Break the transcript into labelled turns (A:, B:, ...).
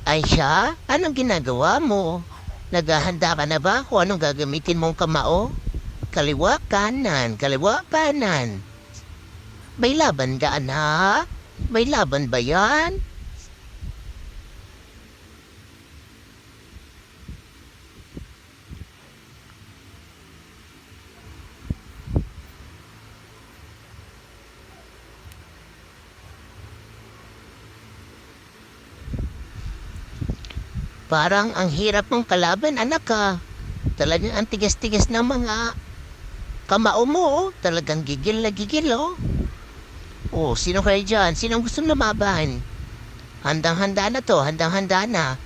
A: Ay siya, anong ginagawa mo? Naghahanda ka na ba kung anong gagamitin mong kamao? Kaliwa, kanan, kaliwa, kanan. May laban ka, anak? May laban ba yan? Parang ang hirap mong kalaban, anak ka. Talagang ang tigas-tigas ng mga kamao mo, oh. Talagang gigil na gigil, oh. Oh, sino kayo dyan? Sinong gustong lumaban? Handang-handa na to, handang-handa na.